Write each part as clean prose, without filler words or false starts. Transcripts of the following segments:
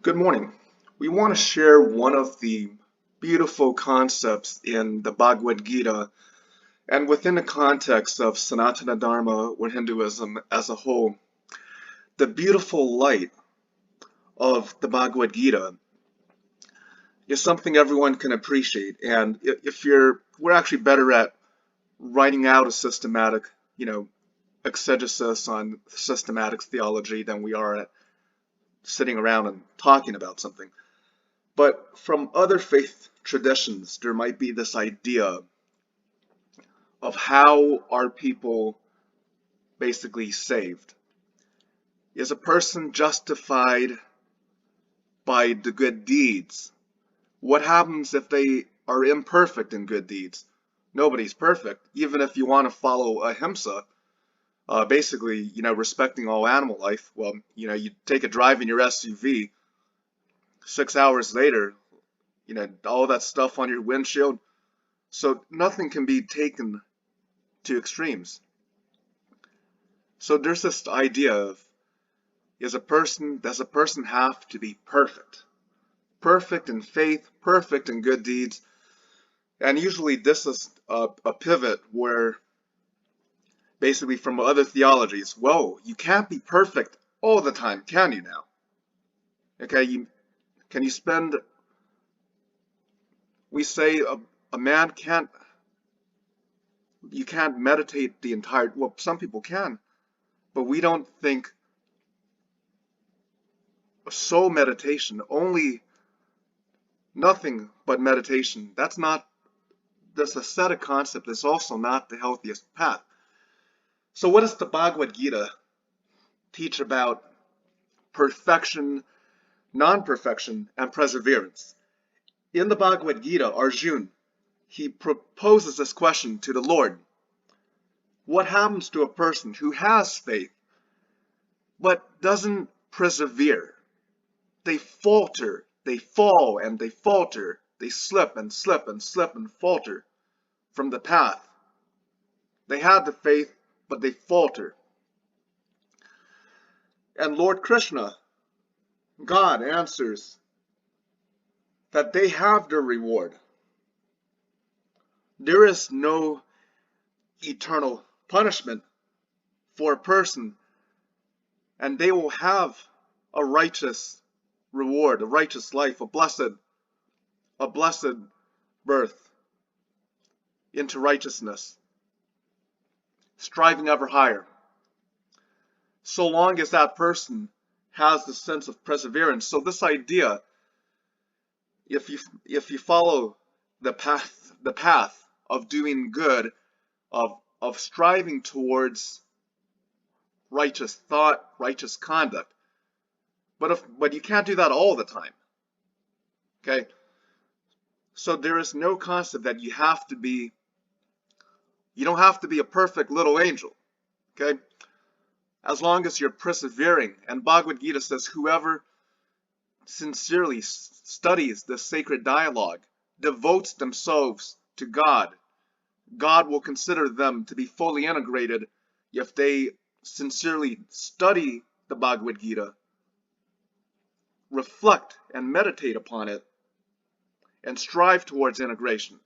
Good morning. We want to share one of the beautiful concepts in the Bhagavad Gita and within the context of Sanatana Dharma or Hinduism as a whole. The beautiful light of the Bhagavad Gita is something everyone can appreciate, and we're actually better at writing out a systematic, exegesis on systematic theology than we are at sitting around and talking about something. But from other faith traditions, there might be this idea of how are people basically saved. Is a person justified by the good deeds? What happens if they are imperfect in good deeds? Nobody's perfect. Even if you want to follow ahimsa, basically, respecting all animal life, well, you take a drive in your SUV, 6 hours later, all that stuff on your windshield. So nothing can be taken to extremes. So there's this idea of, does a person have to be perfect? Perfect in faith, perfect in good deeds. And usually this is a pivot where basically from other theologies, whoa, you can't be perfect all the time, can you now? Okay, can you spend, we say a man can't, you can't meditate the entire, well, some people can, but we don't think soul meditation, only nothing but meditation. This ascetic concept is also not the healthiest path. So what does the Bhagavad Gita teach about perfection, non-perfection, and perseverance? In the Bhagavad Gita, Arjuna, he proposes this question to the Lord. What happens to a person who has faith but doesn't persevere? They falter, they fall and they falter, they slip and slip and slip and falter from the path. They had the faith, but they falter. And Lord Krishna, God, answers that they have their reward. There is no eternal punishment for a person, and they will have a righteous reward, a righteous life, a blessed birth into righteousness, striving ever higher. So long as that person has the sense of perseverance. So this idea, if you follow the path of doing good, of striving towards righteous thought, righteous conduct, but you can't do that all the time. Okay? So there is no concept that you don't have to be a perfect little angel. Okay? As long as you're persevering. And Bhagavad Gita says, whoever sincerely studies the sacred dialogue, devotes themselves to God, God will consider them to be fully integrated if they sincerely study the Bhagavad Gita, reflect and meditate upon it, and strive towards integration.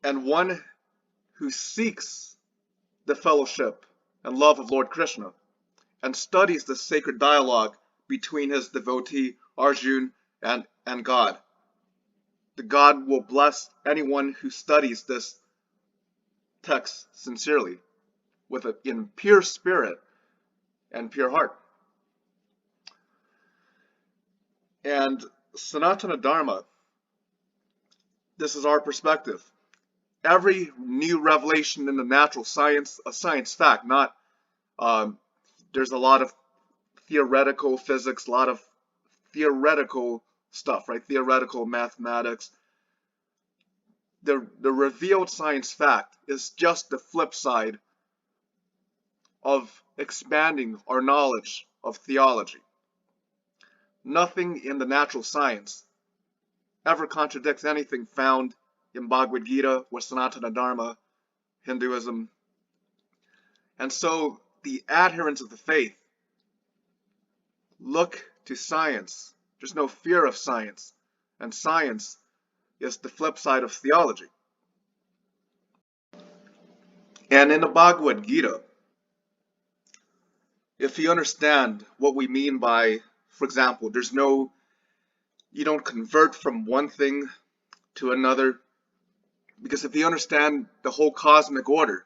And one who seeks the fellowship and love of Lord Krishna and studies the sacred dialogue between his devotee Arjuna and God, the God will bless anyone who studies this text sincerely, in pure spirit and pure heart. And Sanatana Dharma, this is our perspective. Every new revelation in the natural science, a science fact, not, there's a lot of theoretical physics, a lot of theoretical stuff, right? Theoretical mathematics. The revealed science fact is just the flip side of expanding our knowledge of theology. Nothing in the natural science ever contradicts anything found in Bhagavad Gita or Sanatana Dharma, Hinduism. And so the adherents of the faith look to science. There's no fear of science. And science is the flip side of theology. And in the Bhagavad Gita, if you understand what we mean by, for example, you don't convert from one thing to another, because if you understand the whole cosmic order,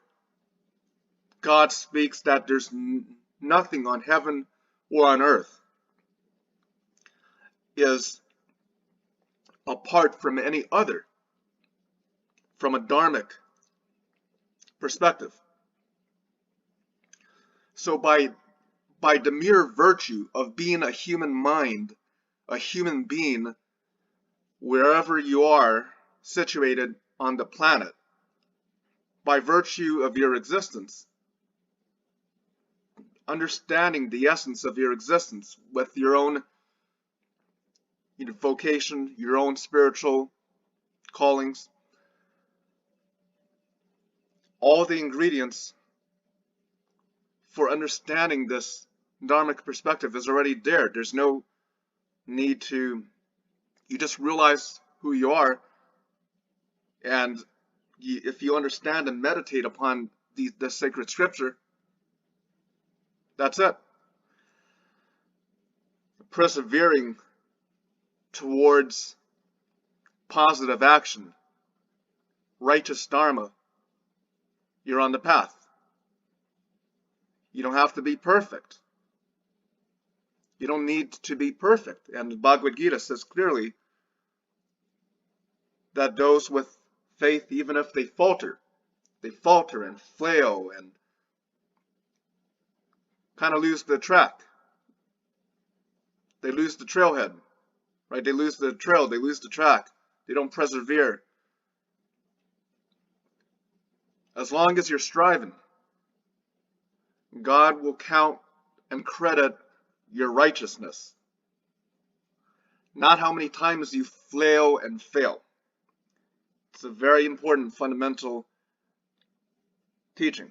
God speaks that there's nothing on heaven or on earth is apart from any other, from a dharmic perspective. So by the mere virtue of being a human mind, a human being, wherever you are situated on the planet, by virtue of your existence, understanding the essence of your existence with your own vocation, your own spiritual callings, all the ingredients for understanding this dharmic perspective is already there. There's no need to, you just realize who you are, and if you understand and meditate upon the sacred scripture, that's it. Persevering towards positive action, righteous dharma, you're on the path. You don't have to be perfect. You don't need to be perfect. And the Bhagavad Gita says clearly that those with faith, even if they falter and flail and kind of lose the track. They lose the trailhead, right? They lose the trail, they lose the track. They don't persevere. As long as you're striving, God will count and credit your righteousness, not how many times you flail and fail. It's a very important fundamental teaching.